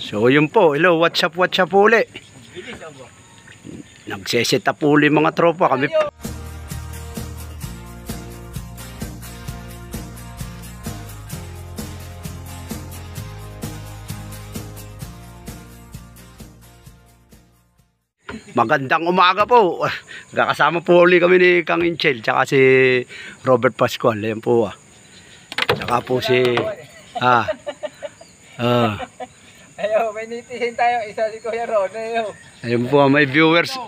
So yun po, hello, what's up po uli. Nagseset up uli mga tropa kami. Magandang umaga po. Kakasama po uli kami ni Kang Inchel tsaka si Robert Pascual. Ayan po tsaka po si Ayo, may nitihin tayo. Isa si Kuya Ron. Ayun po, may viewers.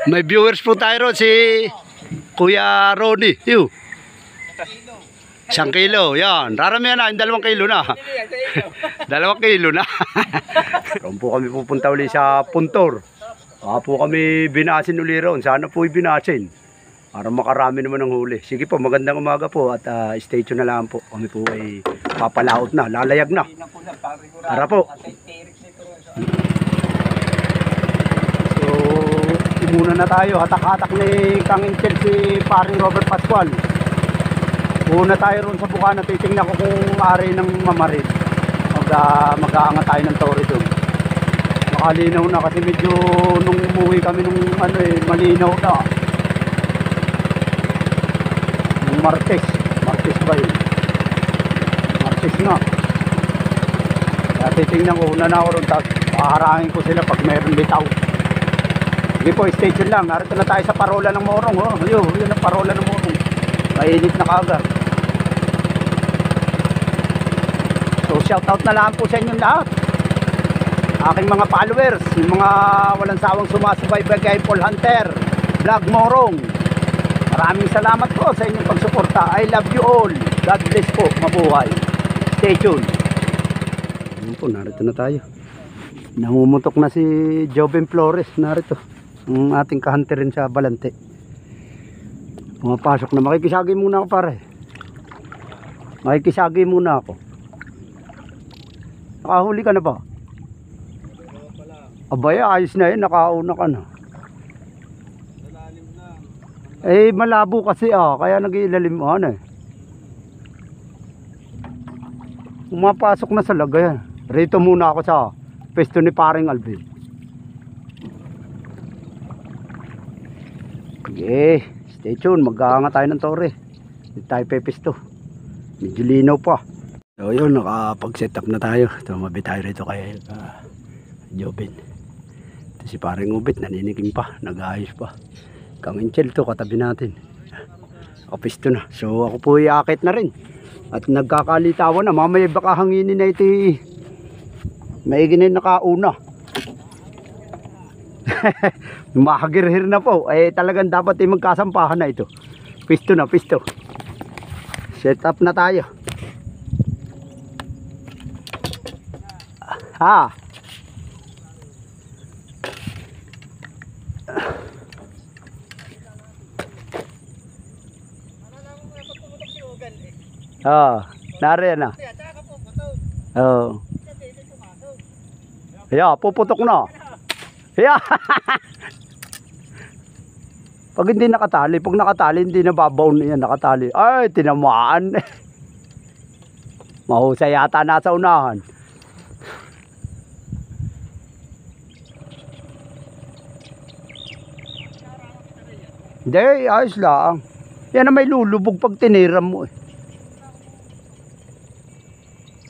May viewers po tayo ron, si Kuya Ronnie. Yo. 1 kilo, yan. Raramihan na, 2 kilo na. 2 kilo na. Ron po kami pupunta uli sa Puntor. Po kami binasin uli ron. Sana po ibinasin. Para makarami naman ng huli. Sige po, magandang umaga po at stay tuned na lang po. Kami po ay papalaot na, lalayag na. Tara po. So, muna na tayo. Hatak-hatak ni Kang Inchel si paring Robert Pascual. Una tayo ron sa Bukana. Titingnan ko kung ari ng mamarin. Mag-aangat tayo ng tori doon. Makalinaw na kasi medyo nung umuwi kami nung malinaw na. Martes ba yun? Martes nga. Kaya titingnan ko, una na ako ron, tapos makaharangin ko sila pag meron bitaw. Sige po, stay tuned lang. Narito na tayo sa parola ng Morong. Yun ang parola ng Morong. Mainit na kaagad. So shoutout na lang po sa inyong lahat. Aking mga followers, yung mga walang sawang sumasabay kay Paul Hunter Vlog Morong. Maraming salamat po sa inyong pagsuporta. I love you all. God bless po. Mabuhay. Stay tuned. Ayun po, narito na tayo. Namumutok na si Joven Flores. Narito. Ang ating kahunter rin sa Balante. Pumapasok na. Makikisagi muna ako pare. Makikisagi muna ako. Nakahuli ka na ba? Abay, ayos na yun. Nakauna ka na. Eh malabo kasi kaya nag-iilalim Pumapasok na sa lagayan. Rito muna ako sa pesto ni paring Alvin. Okay, stay tuned. Mag-aanga tayo ng tore. Hindi tayo pepesto. Medyo linaw pa. So yun, nakapag-set up na tayo. Tumabi tayo rito kay Jobin. Ito si paring Ubit, naninikim pa, nag-aayos pa. Kang Inchel to, katabi natin. Kapisto na. So ako po iakit na rin. At nagkakalitawan na. Mamaya baka hanginin na ito. Maigi na yung nakauna. Makagirhir na po. Talagang dapat magkasampahan na ito. Pisto na, pisto. Set up na tayo. Nari na. Puputok na. Pag hindi nakatali, hindi nababaon yan, nakatali. Ay, tinamaan. Mahusay yata nasa unahan. Hindi, ayos lang. Yan na may lulubog pag tiniram mo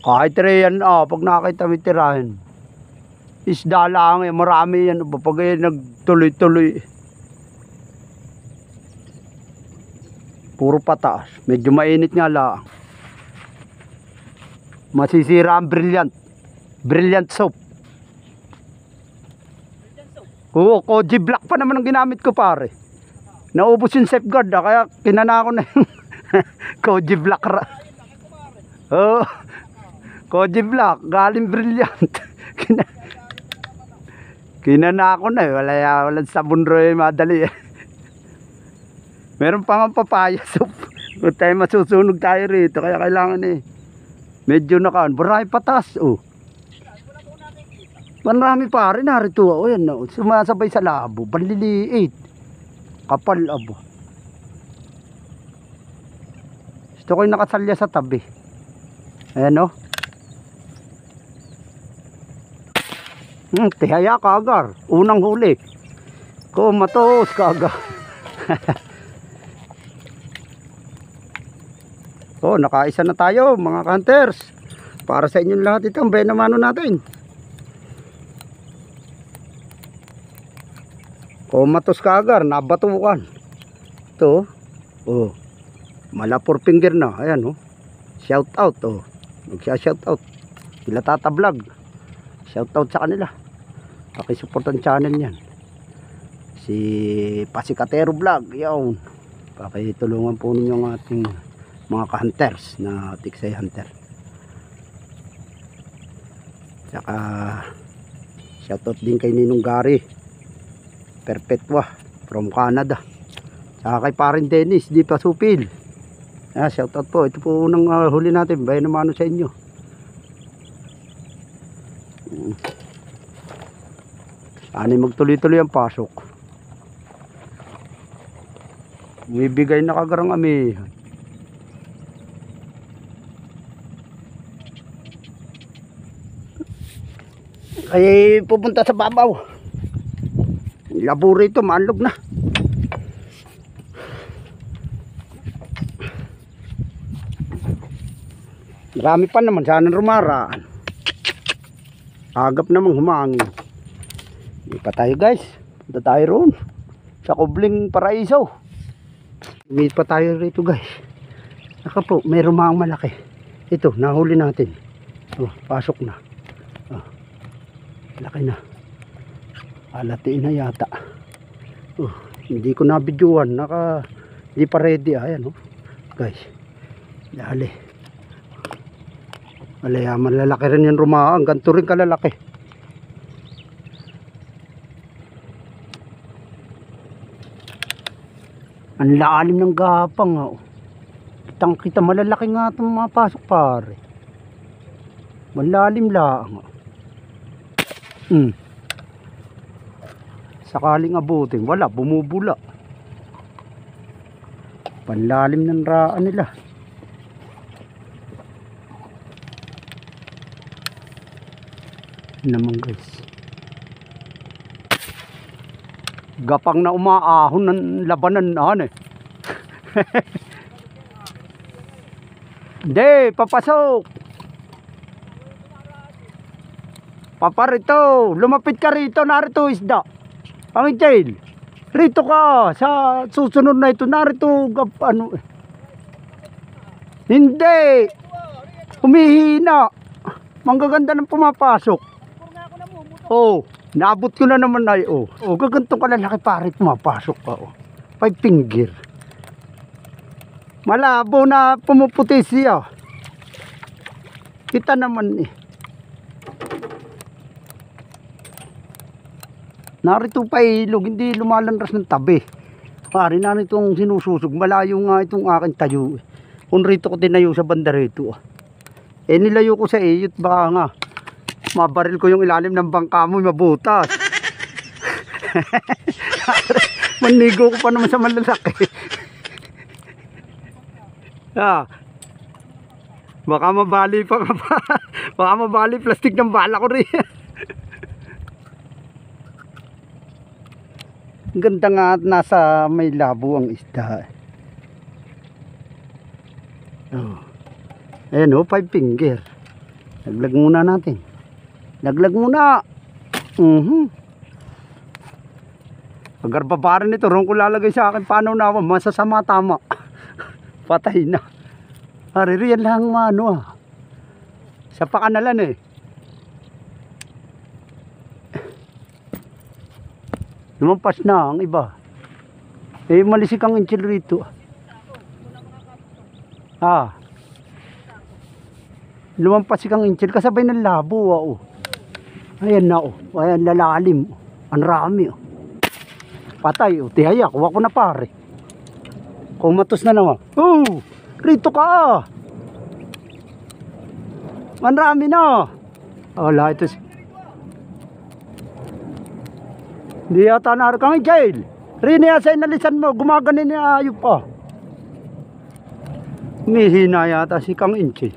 Kahit yan, pag nakakita may tirahin. Isda lang, marami yan. Pag nagtuloy-tuloy. Puro pataas. Medyo mainit nga lang. Masisira ang brilliant. Brilliant soap. Oo, Koji Black pa naman ang ginamit ko pare. Naubos yung safeguard kaya kinana ko na yung Koji Black. Koji Black, galing Brilliant. Kinana ko na walang sabon rin madali Meron pa nga papaya soup. Kung tayo masusunog tayo rito kaya kailangan medyo Baray patas Marami pa rin narito yan sumasabay sa labo. Panliliit. Kapal Gusto ko yung nakasalya sa tabi. Ayan Tihaya kagar. Unang huli. Kumatos kagar. Oh, nakaisa na tayo mga hunters. Para sa inyong lahat ito ang benamano natin. Kumatos kagar, nabatukan. Ito. Oh. Mala 4 finger na. Ayan oh. Shout out oh. Shout out. Sila Tata Vlog. Shout out sa kanila. Pakisupport ang channel niyan. Si Pasikatero Vlog. Yan. Pakitulungan po ninyo ang ating mga ka-hunters na Tiksay Hunter. Saka shoutout din kay Ninong Gary Perpetua from Canada. Saka kay Parin Dennis di Pasupil. Shoutout po. Ito po unang huli natin. Bayan naman sa inyo. Sana magtuloy-tuloy ang pasok. Bibigay na kagarang amihan. Ay pupunta sa babaw. Labo rito, maanlog na. Marami pa naman, sana rumaraan. Agap namang humangin. Hindi pa tayo guys. Punta tayo roon sa Kubling Paraiso. Hindi pa tayo rito guys. Naka po, may rumang malaki. Ito, nahuli natin. Oh, pasok na. Oh. Laki na. Alatiin na yata. Hindi ko na videoan. Hindi pa ready. Ayan oh. Guys. Dali. Alaya, malalaki rin yung rumaang. Ganito rin kalalaki. Ang lalim ng gapang oh. Kitang kita malalaki nga itong mga pasok pare. Malalim lang oh. Sakaling abutin, wala, bumubula. Panlalim ng raan nila. Naman guys. Gapang na umaahon ng labanan eh. Hindi, papasok. Papa rito, lumapit ka rito, narito isda. Pangitail, rito ka sa susunod na ito, narito ano. Hindi, humihina. Manggaganda ng pumapasok. Oh, naabot ko na naman ay oh. Oh, gagantong kalalaki pare pumapasok pa oh. 5 finger. Malabo na pumuputi siya. Kita naman eh. Narito pa ilog, hindi lumalanras ng tabi. Pare, narito ang sinususog. Malayo nga itong aking tayo. Kung rito ko tinayo sa banda rito. Nilayo ko sa iyot, baka nga mabaril ko yung ilalim ng bangka mo, mabutas. Manigo ko pa naman sa malalaki. Baka mabali pa ka pa. Baka mabali plastic ng bala ko rin. Ganda nga nasa may labo ang isda. Oh. Ayan o, 5 finger. Laglag muna natin. Laglag muna. Agar babaran ito, ron ko lalagay sa akin. Paano na ako? Masasama tama. Patay na. Aririyan lang ano ah. Sa pakanalan eh. Lumampas na ang iba. Malisik ang inchil rito. Lumampas kang inchil kasabay ng labo oh. Ayan na oh. Ayan lalalim. Ang rami oh. Patay oh. Tihaya, kuha ko na pare. Kumatos na naman. Oh! Rito ka. Ang rami na. Wala ito si di yata narakang jail. Rini sa inalisan mo, gumaganin niya ayop pa. Mihina yata si Kang Inchi.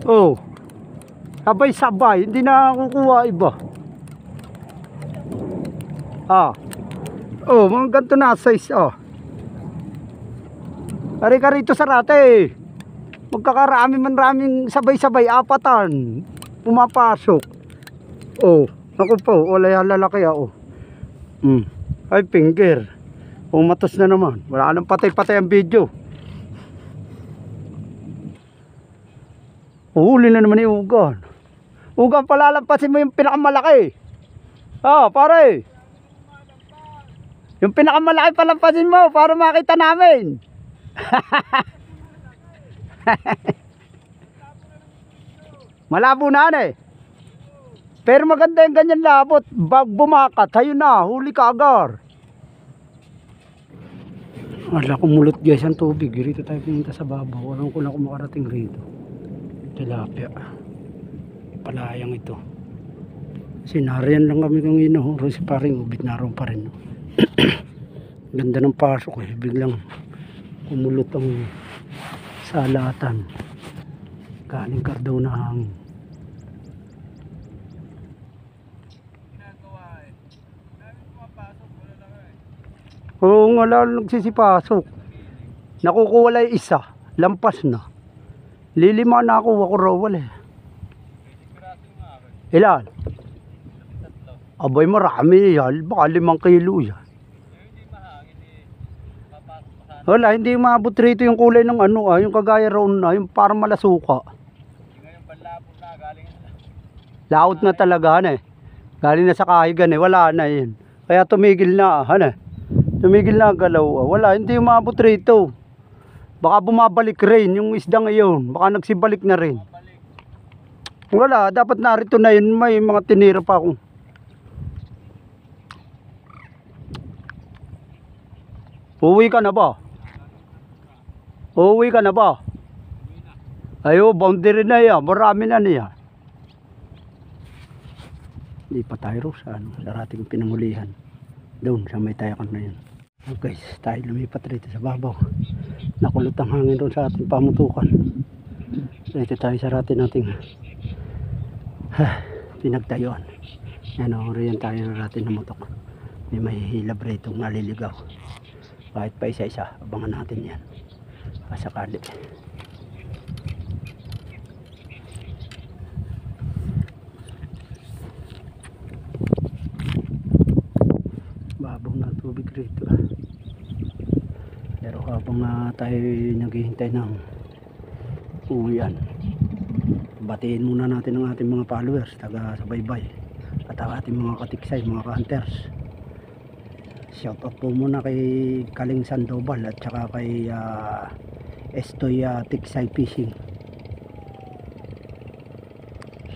Oh. Sabay-sabay, hindi na kukuha iba. Ah. Oh, mga ganito na size, oh. Kari ka rito sa rate. Magkakarami man raming sabay-sabay, apatan. Pumapasok. Oh, naku po, wala yung lalaki, oh. Ay, finger. Pumatos na naman. Wala nang patay-patay ang video. Huli na naman yung ugan. Ugan, palalampasin mo yung pinakamalaki. Ah, pare. Yung pinakamalaki palampasin mo para makita namin. Malabo na eh. Pero maganda yung ganyan labot. Bag bumakat, ayun na, huli ka agar. Wala kumulot guys ang tubig. Rito tayo pinunta sa babaw. Alam ko lang kung makarating rito. Tilapia. Palayang ito. Sinarian lang kami kung ino. Si paring ubit naroon pa rin. Ganda ng pasok eh. Biglang kumulot ang salatan. Galing Cardona hangin. Oo nga, lalo nagsisipasok. Nakukuha lang isa. Lampas na. Lilima na ako raw wala. Ilan? Abay marami yan. Baka 5 kilo yan. Wala, hindi maabot rito yung kulay ng ano yung kagaya roon na, yung parang malasuka. Laot na talaga eh. Galing na sa kahigan eh, wala na yun. Kaya tumigil na tumigil na galaw. Wala, hindi maabot rito. Baka bumabalik rin yung isda ngayon. Baka nagsibalik na rin. Wala, dapat narito na yun. May mga tinira pa ako. Uwi ka na ba? Uwi ka na ba? Ayo, boundary na yan. Marami na niya. Hindi pa tayo sa ating pinangulihan. Doon sa may tayakan na yun. Okay, tayo lumipat rito sa babaw. Nakulot ang hangin doon sa ating pamutukan. Rito tayo sa ating pinagtayuan. Yan o, riyan tayo na natin na mutok. May mahihilab rito naliligaw. Kahit pa isa-isa, abangan natin yan. Pasakali. Babaw na tubig rito. Pero habang tayo naghihintay ng uwian, batiin muna natin ang ating mga followers, taga subaybay, at ang ating mga katiksay, mga ka-hunters. Shoutout po muna kay Kaling Sandoval at saka kay Estoy Tiksay Fishing.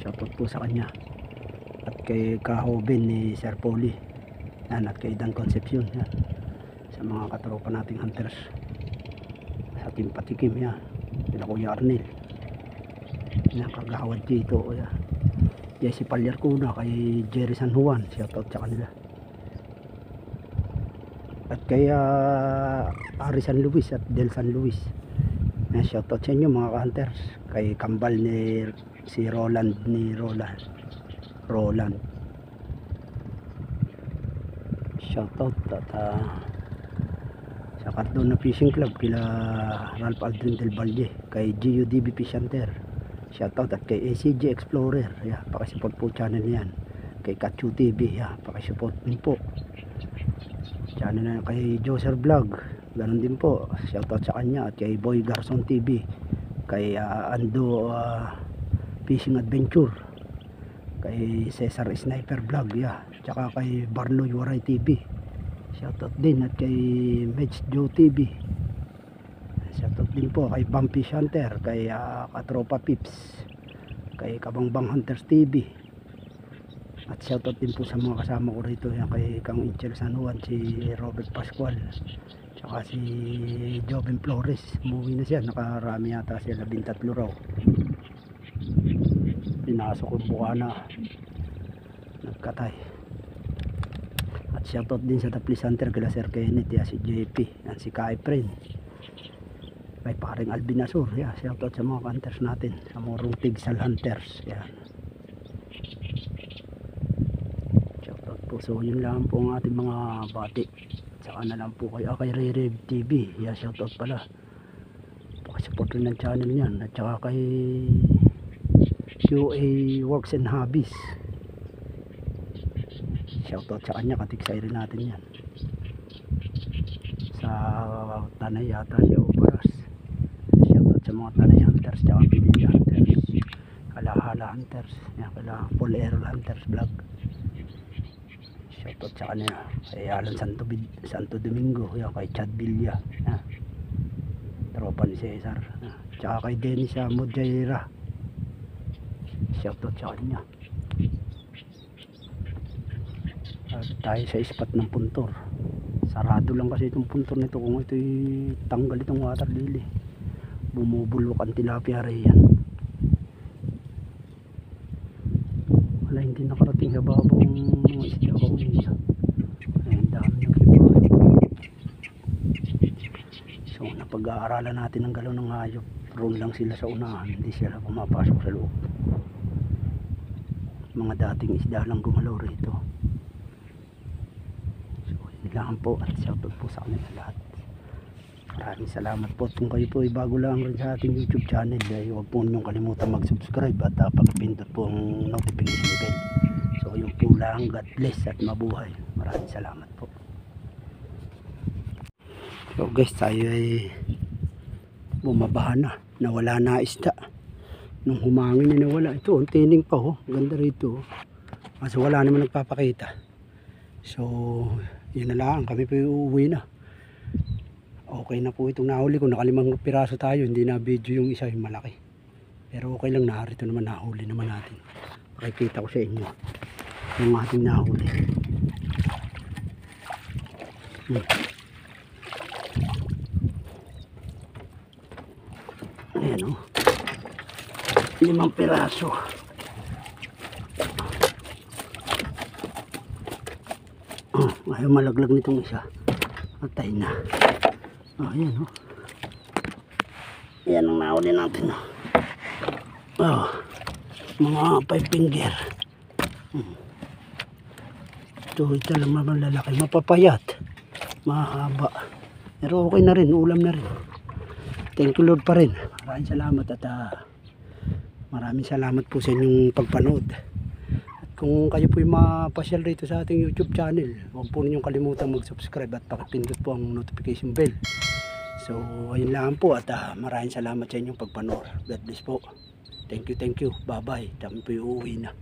Shoutout po sa kanya. At kay Kahobin ni Sir Poli. Yan, at kay Dan Concepcion. Yan. Sa mga katropa nating hunters. Sa Team Patikim. Yan. Sila Kuya Arnel. Yan, kagawad dito. Yan. Jesse Palyarcuna kay Jerry San Juan. Shoutout sa kanila. At kay Ari San Luis at Del San Luis. Shoutout sa inyo mga hunters. Kay Kambal ni si Roland shoutout. At sa Cardona Fishing Club kila Ralph Aldrin Del Valle, kay GUDB Fish Hunter shoutout, at kay ACG Explorer, pakisupport po channel yan. Kay Kachu TV, pakisupport din po channel na. Kay Joser Vlog, ganun din po, shoutout sa kanya. At kay Boy Garson TV, kay Ando Fishing Adventure, kay Cesar Sniper Vlog, tsaka kay Barloy Waray TV, shoutout din. At kay Medj Joe TV, shoutout din po. Kay Bumpy Hunter, kay Katropa Pips, kay Kabangbang Hunters TV. At shoutout din po sa mga kasama ko rito, kay Kang Inchel San Juan, si Robert Pascual, tsaka si Joven Flores. Umuwi na siya, nakarami yata siya, 13 raw. Pinasok ko buka na, nagkatay. At shoutout din sa Taplis Hunter, kila Sir Kenneth, si JP, yan, si Kai Prin, kay paring Alvin Asur, shoutout sa mga hunters natin, sa Morong Tigsal Hunters, yan. po. So yun lang po ang ating mga bati. Saka na lang po kay Rerev TV. Yeah, shoutout pala. Pakisupport rin ng channel niyan. At saka kay QA Works and Hobbies. Shoutout sa kanya, katiksay rin natin yan. Sa Tanay yata si Obaras. Shoutout sa mga Tanay Hunters tsaka Pinili Hunters, Halahala Hunters, yan, kala Paul Errol Hunters Vlog. Shoutout sa kanya kay Alan Santo Domingo, yan, kay Chad Villa, yan, tropa ni Cesar, yan. Tsaka kay Dennis Modjaira. Shoutout sa kanya. At tayo sa ispat ng puntor. Sarado lang kasi itong puntor nito. Kung ito'y tanggal itong water lily, bumubulok ang tilapia riyan. Wala, hindi nakarating sa babong mga isda ko niya. Ayun, dami ng iba. So napag-aaralan natin ang galaw ng hayop. Roon lang sila sa unahan, hindi sila pumapasok sa loob. Mga dating isda lang gumalaw rito. Lang po, at shoutout po sa kanila lahat. Maraming salamat po. Kung kayo po ay bago lang rin sa ating YouTube channel, ay huwag po ninyong kalimutan mag-subscribe at pag-pindot po ang notification bell. So yun po lang. God bless at mabuhay. Maraming salamat po. So guys, tayo ay bumabaha na. Nawala na isda. Nung humangin na nawala. Ito, ang tining pa oh. Ganda rito. Kasi wala naman nagpapakita. So yun na lang, kami po uuwi na. Okay na po itong nahuli ko. Nakalimang piraso tayo, hindi na video yung isa, yung malaki. Pero okay lang, narito naman, nahuli naman natin. Pakikita ko sa inyo yung ating nahuli. Ayan o, 5 piraso. Ayaw malaglag nitong isa. Atay na. Ayan o. Ayan ang nahuli natin o. Mga 5 finger. Ito lang naman lalaki. Mapapayat. Mahaba. Pero okay na rin. Ulam na rin. Thank you Lord pa rin. Maraming salamat at maraming salamat po sa inyong pagpanood. Kung kayo po yung mapasyal rito sa ating YouTube channel, huwag po ninyong kalimutan mag-subscribe at pakipindot po ang notification bell. So ayun lang po at maraming salamat sa inyong pagpanood. God bless po. Thank you. Bye bye. Kami po yung uuwi na.